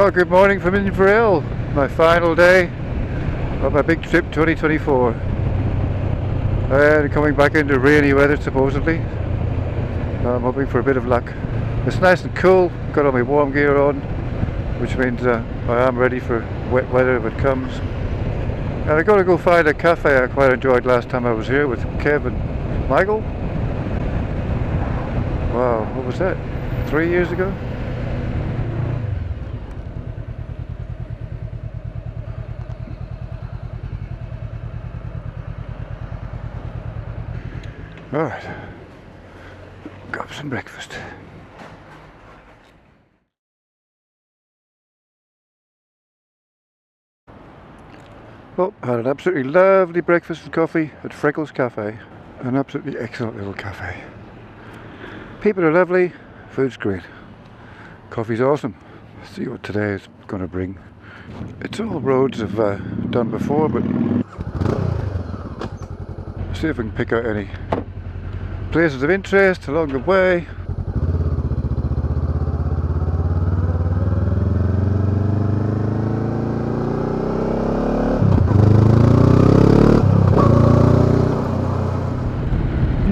Well, good morning from Inverell, my final day of my big trip 2024. And coming back into rainy weather supposedly. I'm hoping for a bit of luck. It's nice and cool, got all my warm gear on, which means I am ready for wet weather if it comes. And I got to go find a cafe I quite enjoyed last time I was here with Kev and Michael. Wow, what was that? 3 years ago? Alright, grab some breakfast. Well, I had an absolutely lovely breakfast and coffee at Freckles Cafe. An absolutely excellent little cafe. People are lovely, food's great. Coffee's awesome. See what today is going to bring. It's all roads I've done before, but see if I can pick out any places of interest along the way.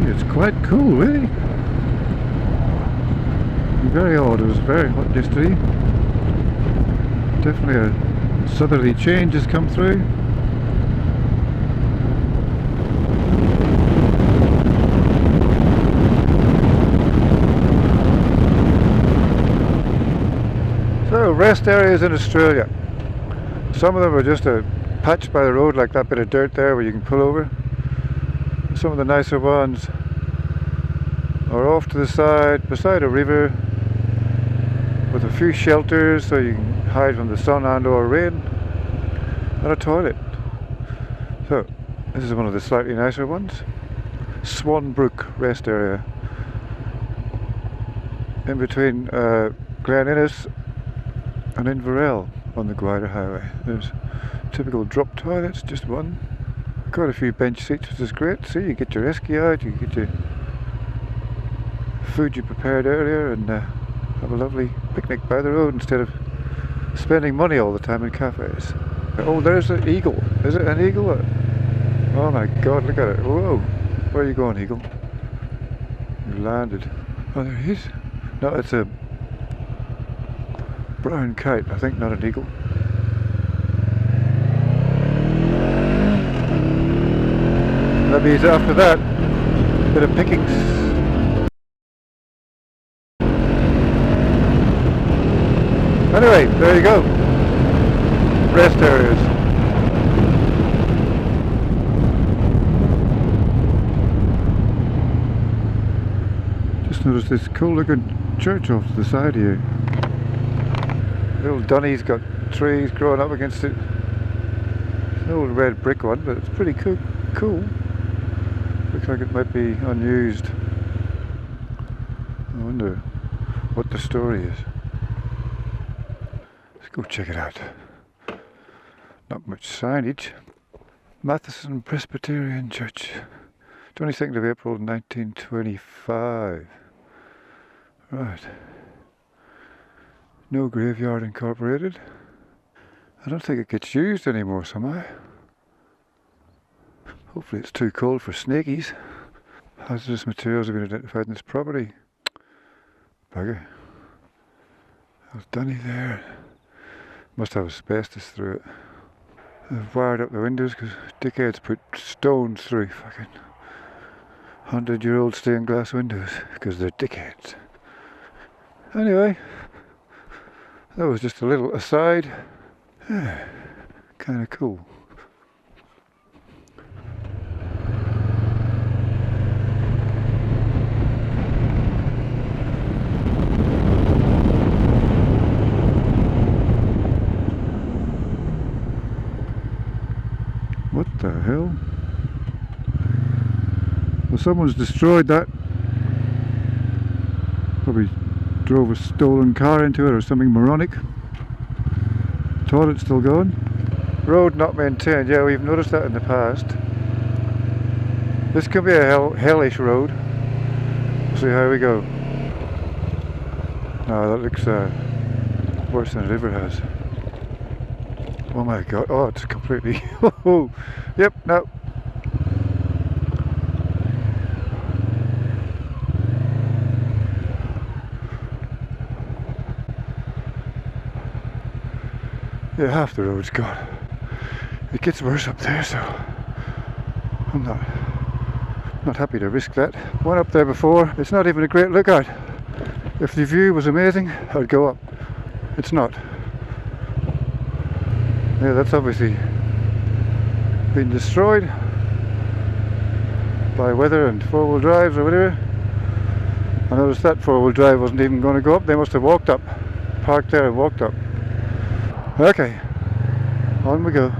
It's quite cool, really. Very odd, it was very hot yesterday. Definitely a southerly change has come through. So, rest areas in Australia. Some of them are just a patch by the road, like that bit of dirt there where you can pull over. Some of the nicer ones are off to the side, beside a river, with a few shelters so you can hide from the sun and or rain, and a toilet. So, this is one of the slightly nicer ones. Swanbrook rest area. In between Glen Innes and Inverell on the Gwyder Highway. There's typical drop toilets, just one. Quite a few bench seats, which is great. See, you get your esky out, you get your food you prepared earlier, and have a lovely picnic by the road instead of spending money all the time in cafes. Oh, there's an eagle. Is it an eagle? Oh my god, look at it. Whoa. Where are you going, eagle? You landed. Oh, there he is. No, it's a brown kite, I think, not an eagle. Maybe he's after that. Bit of pickings. Anyway, there you go. Rest areas. Just noticed this cool looking church off to the side here. The old Dunny's got trees growing up against it. It's an old red brick one, but it's pretty cool. Looks like it might be unused. I wonder what the story is. Let's go check it out. Not much signage. Matheson Presbyterian Church. 22nd of April 1925. Right. No graveyard incorporated. I don't think it gets used anymore somehow. Hopefully it's too cold for snakies. Hazardous materials have been identified in this property. Bugger. There's Dunny there. Must have asbestos through it. They've wired up the windows because dickheads put stones through fucking 100-year-old stained glass windows because they're dickheads. Anyway, that was just a little aside. Kind of cool. What the hell? Well, someone's destroyed that. Probably drove a stolen car into it or something moronic. Toilet's still going. Road not maintained. Yeah, we've noticed that in the past. This could be a hellish road. We'll see how we go. No, that looks worse than it ever has. Oh my god, oh, it's completely, yep, no. Yeah, half the road's gone. It gets worse up there, so I'm not happy to risk that. One up there before, it's not even a great lookout. If the view was amazing, I'd go up. It's not. Yeah, that's obviously been destroyed by weather and four-wheel drives or whatever. I noticed that four-wheel drive wasn't even going to go up. They must have walked up, parked there and walked up. Okay, on we go.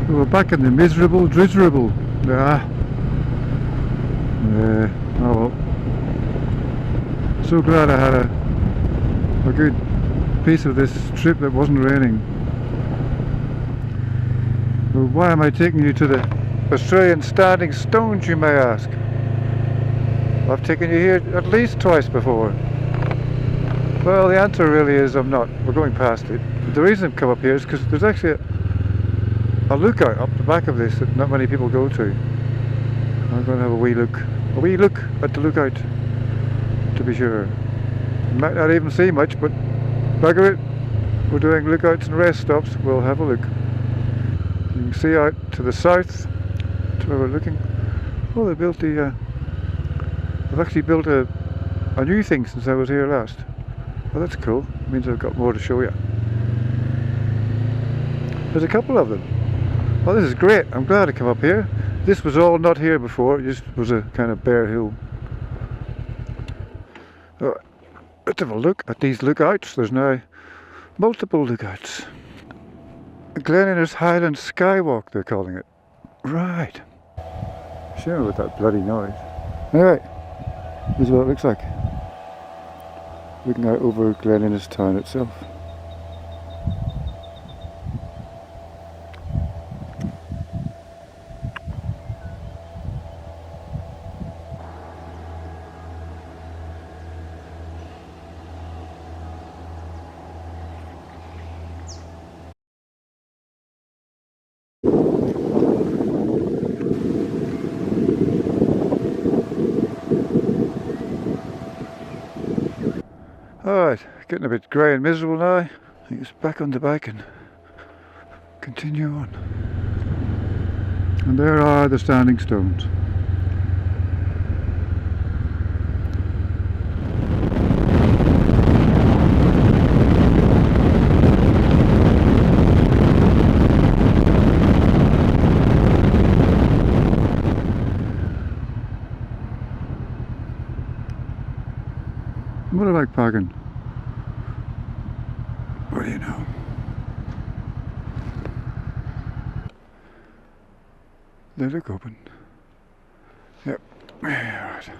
We're back in the miserable drizzerable. Oh well. So glad I had a good piece of this trip that wasn't raining. Well, why am I taking you to the Australian standing stones, you may ask? I've taken you here at least twice before. Well, the answer really is I'm not. We're going past it. But the reason I've come up here is because there's actually a lookout up the back of this that not many people go to. I'm going to have a wee look at the lookout, to be sure. You might not even see much, but bugger it, we're doing lookouts and rest stops. We'll have a look. You can see out to the south, to where we're looking. Oh, they built they've actually built a new thing since I was here last. Well, that's cool. It means I've got more to show you. There's a couple of them. Well, this is great. I'm glad to come up here. This was all not here before. It just was a kind of bare hill. Let's have a look at these lookouts. There's now multiple lookouts. Gleninner's Highland Skywalk, they're calling it. Right. Shame with that bloody noise. Anyway, this is what it looks like. Looking out over Gleninner's town itself. Alright, getting a bit grey and miserable now. I think it's back on the bike and continue on. And there are the standing stones. What do I like parking? What do you know? They look open. Yep. Right.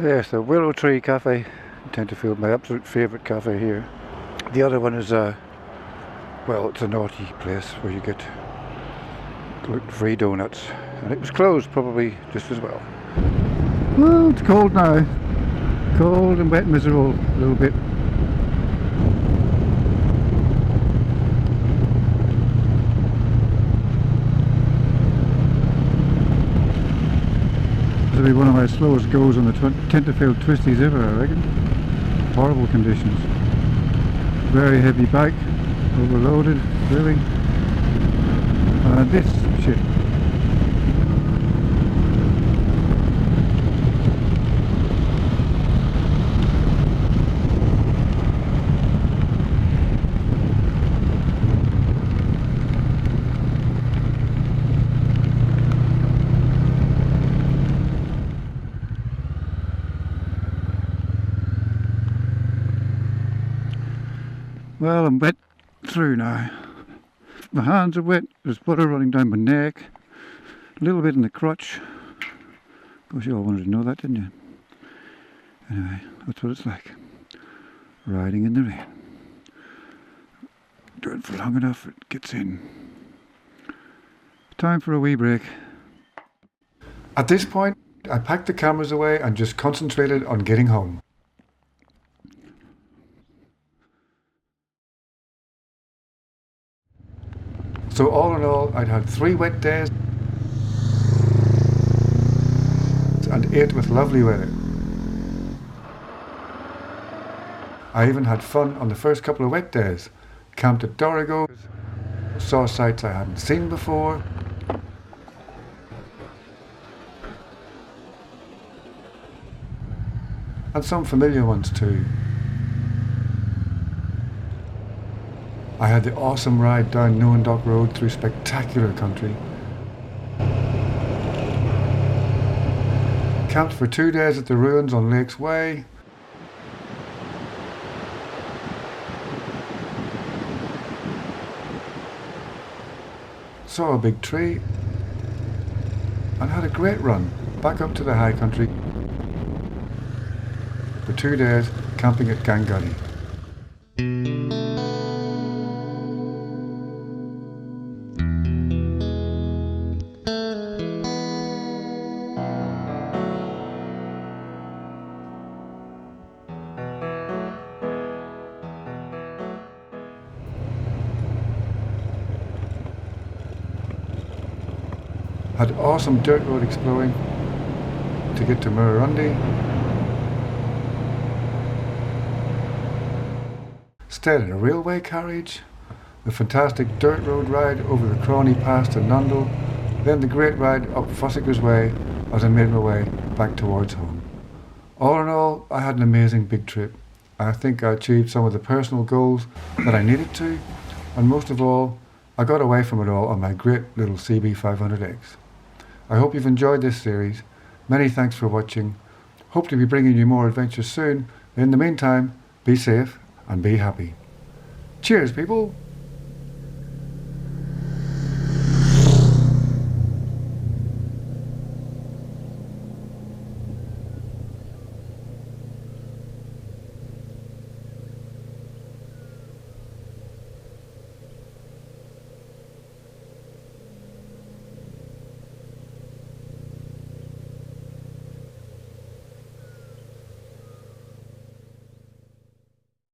Yes, the Willow Tree Cafe. I tend to feel my absolute favourite cafe here. The other one is well, it's a naughty place where you get gluten-free donuts. And it was closed probably just as well. Well, it's cold now. Cold and wet and miserable a little bit. This will be one of my slowest goes on the Tenterfield twisties ever, I reckon. Horrible conditions. Very heavy bike, overloaded, really. This shit. Well, I'm wet through now. My hands are wet, there's water running down my neck, a little bit in the crotch. Of course you all wanted to know that, didn't you? Anyway, that's what it's like. Riding in the rain. Do it for long enough, it gets in. Time for a wee break. At this point, I packed the cameras away and just concentrated on getting home. So all in all, I'd had 3 wet days and 8 with lovely weather. I even had fun on the first couple of wet days. Camped at Dorrigo, saw sights I hadn't seen before. And some familiar ones too. I had the awesome ride down Noandock Road through spectacular country. Camped for 2 days at the ruins on Lakes Way. Saw a big tree and had a great run back up to the high country for 2 days camping at Ganguddy. Had awesome dirt road exploring to get to Murrurundi. Stayed in a railway carriage, the fantastic dirt road ride over the Crawny Pass to Nundle, then the great ride up Fossickers Way as I made my way back towards home. All in all, I had an amazing big trip. I think I achieved some of the personal goals that I needed to, and most of all, I got away from it all on my great little CB500X. I hope you've enjoyed this series. Many thanks for watching. Hope to be bringing you more adventures soon. In the meantime, be safe and be happy. Cheers, people!